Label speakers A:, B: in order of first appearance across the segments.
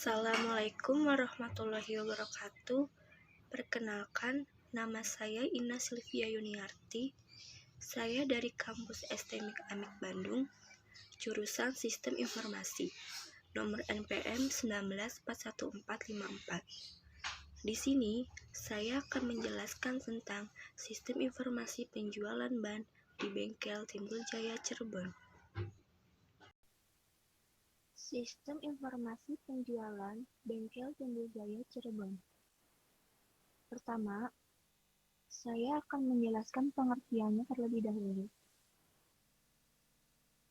A: Assalamualaikum warahmatullahi wabarakatuh. Perkenalkan, nama saya Ina Silvia Yuniarti. Saya dari kampus STMIK Amik Bandung, jurusan Sistem Informasi, nomor NPM 19414454. Di sini, saya akan menjelaskan tentang sistem informasi penjualan ban di bengkel Timbul Jaya Cirebon.
B: Sistem Informasi Penjualan Bengkel Timbul Jaya Cirebon. Pertama, saya akan menjelaskan pengertiannya terlebih dahulu.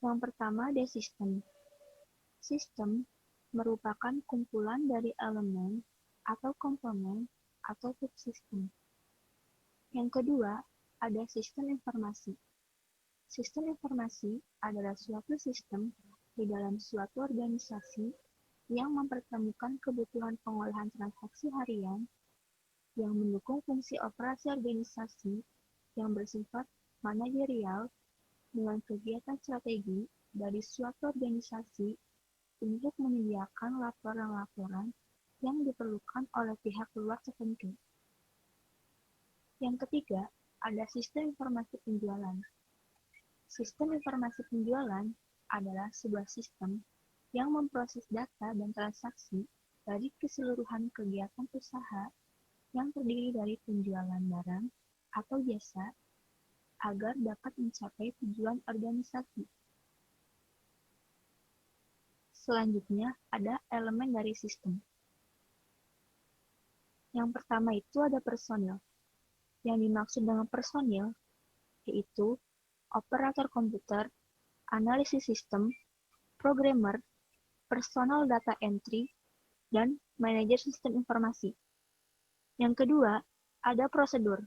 B: Yang pertama ada sistem. Sistem merupakan kumpulan dari elemen atau komponen atau subsistem. Yang kedua, ada sistem informasi. Sistem informasi adalah suatu sistem di dalam suatu organisasi yang mempertemukan kebutuhan pengolahan transaksi harian yang mendukung fungsi operasi organisasi yang bersifat manajerial dengan kegiatan strategi dari suatu organisasi untuk menyediakan laporan-laporan yang diperlukan oleh pihak luar tertentu. Yang ketiga, ada sistem informasi penjualan. Sistem informasi penjualan adalah sebuah sistem yang memproses data dan transaksi dari keseluruhan kegiatan usaha yang terdiri dari penjualan barang atau jasa agar dapat mencapai tujuan organisasi. Selanjutnya, ada elemen dari sistem. Yang pertama itu ada personil. Yang dimaksud dengan personil yaitu operator komputer, analisis sistem, programmer, personal data entry, dan manajer sistem informasi. Yang kedua, ada prosedur.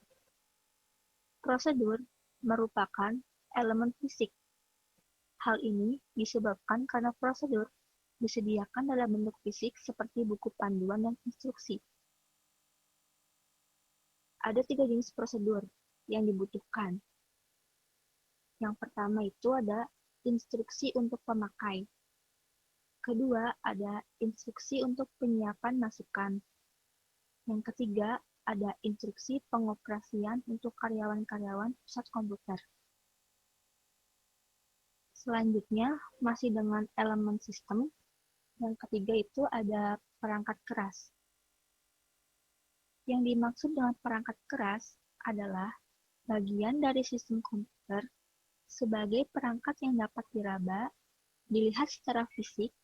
B: Prosedur merupakan elemen fisik. Hal ini disebabkan karena prosedur disediakan dalam bentuk fisik seperti buku panduan dan instruksi. Ada 3 jenis prosedur yang dibutuhkan. Yang pertama itu ada instruksi untuk pemakai. Kedua, ada instruksi untuk penyiapan masukan. Yang ketiga, ada instruksi pengoperasian untuk karyawan-karyawan pusat komputer. Selanjutnya, masih dengan elemen sistem. Yang ketiga itu ada perangkat keras. Yang dimaksud dengan perangkat keras adalah bagian dari sistem komputer sebagai perangkat yang dapat diraba, dilihat secara fisik,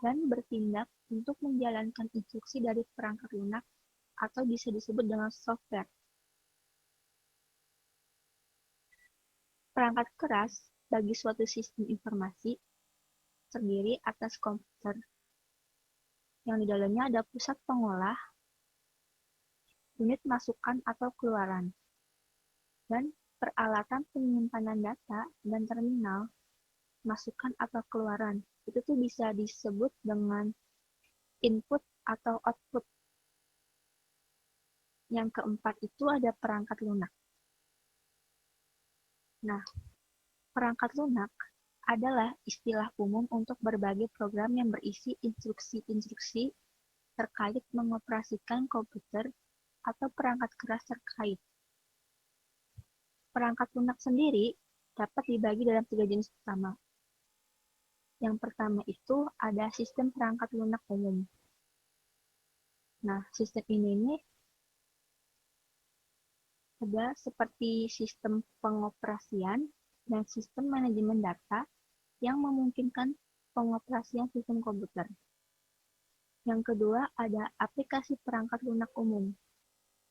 B: dan bertindak untuk menjalankan instruksi dari perangkat lunak atau bisa disebut dengan software. Perangkat keras bagi suatu sistem informasi terdiri atas komputer, yang di dalamnya ada pusat pengolah, unit masukan atau keluaran, dan peralatan penyimpanan data dan terminal masukan atau keluaran. Itu tuh bisa disebut dengan input atau output. Yang keempat itu ada perangkat lunak. Nah, perangkat lunak adalah istilah umum untuk berbagai program yang berisi instruksi-instruksi terkait mengoperasikan komputer atau perangkat keras terkait. Perangkat lunak sendiri dapat dibagi dalam 3 jenis utama. Yang pertama itu ada sistem perangkat lunak umum. Nah, sistem ini ada seperti sistem pengoperasian dan sistem manajemen data yang memungkinkan pengoperasian sistem komputer. Yang kedua, ada aplikasi perangkat lunak umum,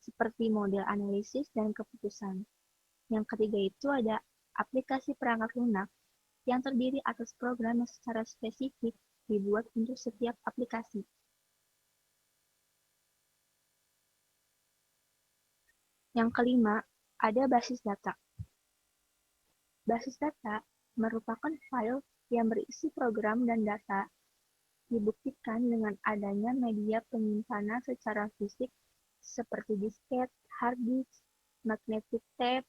B: seperti model analisis dan keputusan. Yang ketiga itu ada aplikasi perangkat lunak yang terdiri atas program yang secara spesifik dibuat untuk setiap aplikasi. Yang kelima, ada basis data. Basis data merupakan file yang berisi program dan data dibuktikan dengan adanya media penyimpanan secara fisik seperti disket, hard disk, magnetic tape,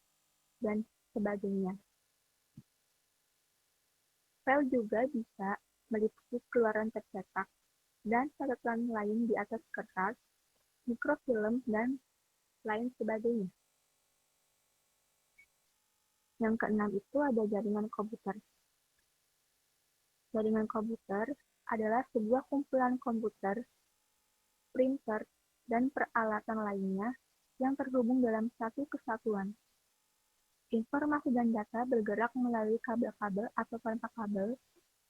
B: dan sebagainya. File juga bisa meliputi keluaran tercetak dan catatan lain di atas kertas, mikrofilm, dan lain sebagainya. Yang keenam itu ada jaringan komputer. Jaringan komputer adalah sebuah kumpulan komputer, printer, dan peralatan lainnya yang terhubung dalam satu kesatuan. Informasi dan data bergerak melalui kabel-kabel atau tanpa kabel,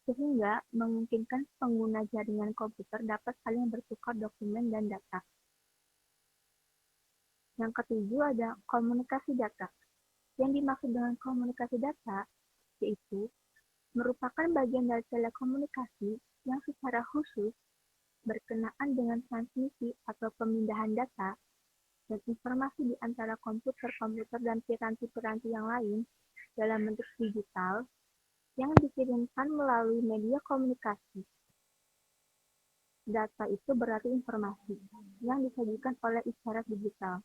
B: sehingga memungkinkan pengguna jaringan komputer dapat saling bertukar dokumen dan data. Yang ketujuh ada komunikasi data. Yang dimaksud dengan komunikasi data yaitu merupakan bagian dari telekomunikasi yang secara khusus berkenaan dengan transmisi atau pemindahan data dan informasi di antara komputer-komputer dan piranti-piranti yang lain dalam bentuk digital yang dikirimkan melalui media komunikasi. Data itu berarti informasi yang disajikan oleh isyarat digital.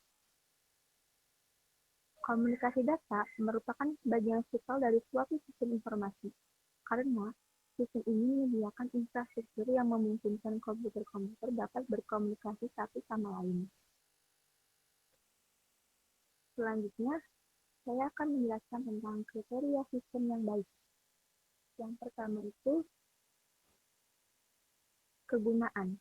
B: Komunikasi data merupakan bagian vital dari suatu sistem informasi, karena sistem ini menyediakan infrastruktur yang memungkinkan komputer-komputer dapat berkomunikasi satu sama lain. Selanjutnya, saya akan menjelaskan tentang kriteria sistem yang baik. Yang pertama itu kegunaan.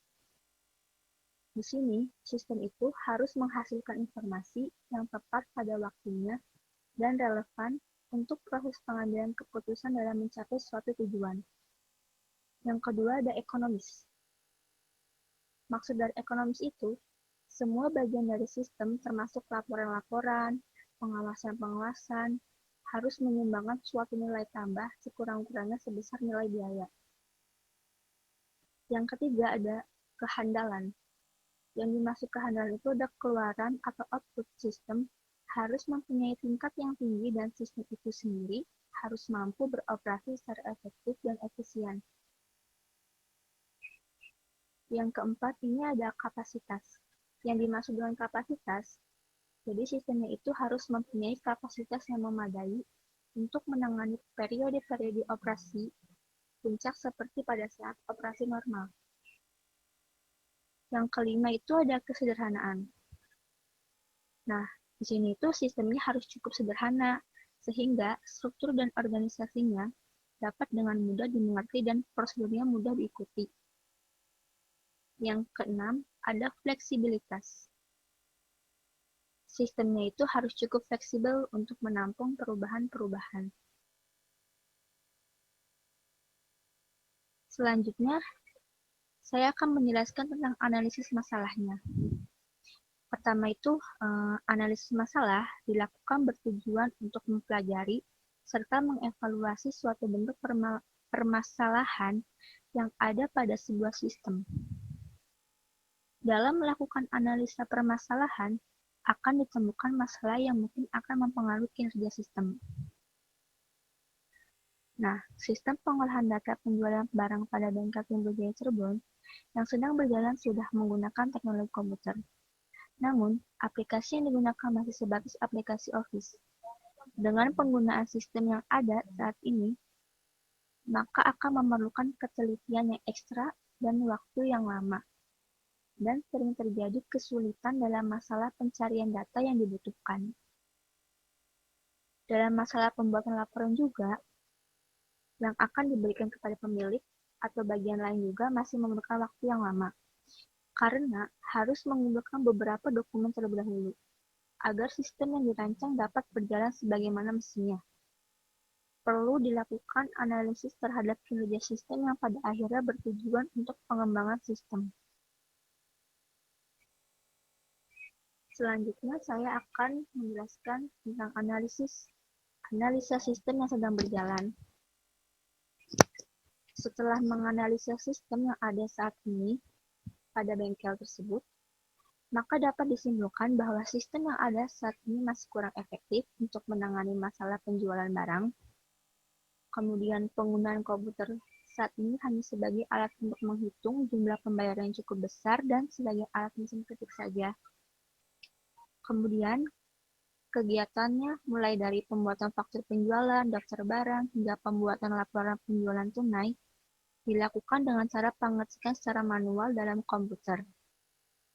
B: Di sini, sistem itu harus menghasilkan informasi yang tepat pada waktunya dan relevan untuk proses pengambilan keputusan dalam mencapai suatu tujuan. Yang kedua ada ekonomis. Maksud dari ekonomis itu, semua bagian dari sistem termasuk laporan-laporan, pengawasan-pengawasan, harus menyumbangkan suatu nilai tambah sekurang-kurangnya sebesar nilai biaya. Yang ketiga ada kehandalan. Yang dimaksud kehandalan itu ada keluaran atau output sistem harus mempunyai tingkat yang tinggi dan sistem itu sendiri harus mampu beroperasi secara efektif dan efisien. Yang keempat ini ada kapasitas. Yang dimaksud dengan kapasitas, jadi sistemnya itu harus mempunyai kapasitas yang memadai untuk menangani periode-periode operasi puncak seperti pada saat operasi normal. Yang kelima itu ada kesederhanaan. Nah, di sini itu sistemnya harus cukup sederhana, sehingga struktur dan organisasinya dapat dengan mudah dimengerti dan prosedurnya mudah diikuti. Yang keenam, ada fleksibilitas. Sistemnya itu harus cukup fleksibel untuk menampung perubahan-perubahan. Selanjutnya, saya akan menjelaskan tentang analisis masalahnya. Pertama itu, analisis masalah dilakukan bertujuan untuk mempelajari serta mengevaluasi suatu bentuk permasalahan yang ada pada sebuah sistem. Dalam melakukan analisa permasalahan, akan ditemukan masalah yang mungkin akan mempengaruhi kinerja sistem. Nah, sistem pengolahan data penjualan barang pada bengkel Timbul Jaya Cirebon yang sedang berjalan sudah menggunakan teknologi komputer. Namun, aplikasi yang digunakan masih sebatas aplikasi Office. Dengan penggunaan sistem yang ada saat ini, maka akan memerlukan ketelitian yang ekstra dan waktu yang lama. Dan sering terjadi kesulitan dalam masalah pencarian data yang dibutuhkan. Dalam masalah pembuatan laporan juga, yang akan diberikan kepada pemilik atau bagian lain juga masih memerlukan waktu yang lama, karena harus mengumpulkan beberapa dokumen terlebih dahulu, agar sistem yang dirancang dapat berjalan sebagaimana mestinya. Perlu dilakukan analisis terhadap kinerja sistem yang pada akhirnya bertujuan untuk pengembangan sistem. Selanjutnya saya akan menjelaskan tentang analisa sistem yang sedang berjalan. Setelah menganalisa sistem yang ada saat ini pada bengkel tersebut, maka dapat disimpulkan bahwa sistem yang ada saat ini masih kurang efektif untuk menangani masalah penjualan barang. Kemudian penggunaan komputer saat ini hanya sebagai alat untuk menghitung jumlah pembayaran yang cukup besar dan sebagai alat mesin ketik saja. Kemudian kegiatannya mulai dari pembuatan faktur penjualan, daftar barang, hingga pembuatan laporan penjualan tunai, dilakukan dengan cara pengecekan secara manual dalam komputer,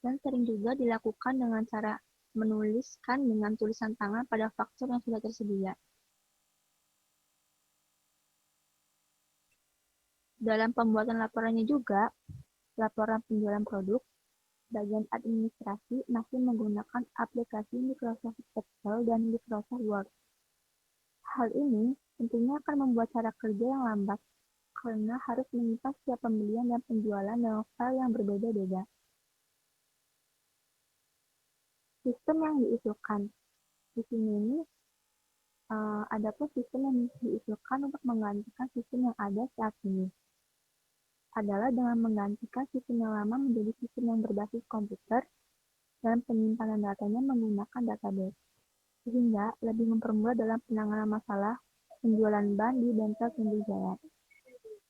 B: dan sering juga dilakukan dengan cara menuliskan dengan tulisan tangan pada faktur yang sudah tersedia. Dalam pembuatan laporannya juga, laporan penjualan produk, bagian administrasi masih menggunakan aplikasi Microsoft Excel dan Microsoft Word. Hal ini tentunya akan membuat cara kerja yang lambat, karena harus menyimpan setiap pembelian dan penjualan dalam file yang berbeda-beda. Sistem yang diusulkan. Di sini ini, ada pun sistem yang diusulkan untuk menggantikan sistem yang ada saat ini adalah dengan menggantikan sistem yang lama menjadi sistem yang berbasis komputer dan penyimpanan datanya menggunakan database, sehingga lebih mempermudah dalam penanganan masalah penjualan ban di bengkel Timbul Jaya.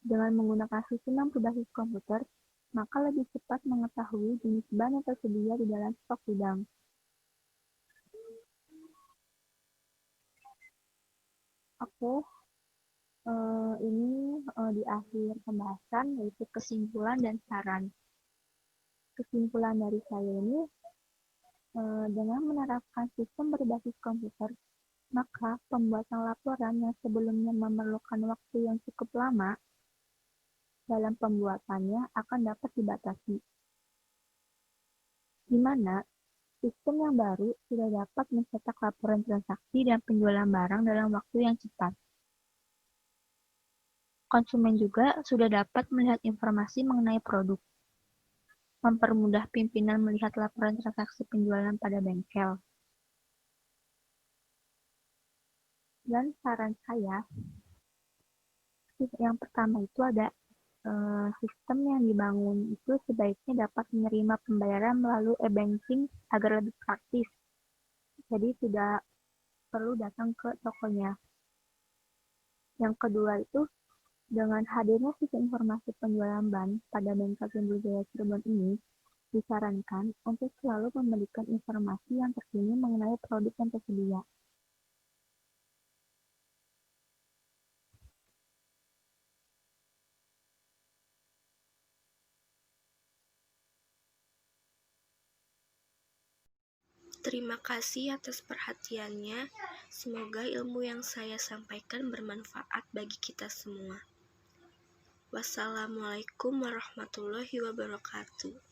B: Dengan menggunakan sistem yang berbasis komputer, maka lebih cepat mengetahui jenis ban yang tersedia di dalam stok gudang. Oke, ini di akhir pembahasan yaitu kesimpulan dan saran. Kesimpulan dari saya ini, dengan menerapkan sistem berbasis komputer, maka pembuatan laporan yang sebelumnya memerlukan waktu yang cukup lama dalam pembuatannya akan dapat dibatasi, di mana sistem yang baru sudah dapat mencetak laporan transaksi dan penjualan barang dalam waktu yang cepat. Konsumen juga sudah dapat melihat informasi mengenai produk, mempermudah pimpinan melihat laporan transaksi penjualan pada bengkel. Dan saran saya, yang pertama itu ada sistem yang dibangun itu sebaiknya dapat menerima pembayaran melalui e-banking agar lebih praktis. Jadi tidak perlu datang ke tokonya. Yang kedua itu, dengan hadirnya sistem informasi penjualan ban pada bengkel Timbul Jaya Cirebon ini, disarankan untuk selalu memberikan informasi yang terkini mengenai produk yang tersedia.
A: Terima kasih atas perhatiannya. Semoga ilmu yang saya sampaikan bermanfaat bagi kita semua. Wassalamualaikum warahmatullahi wabarakatuh.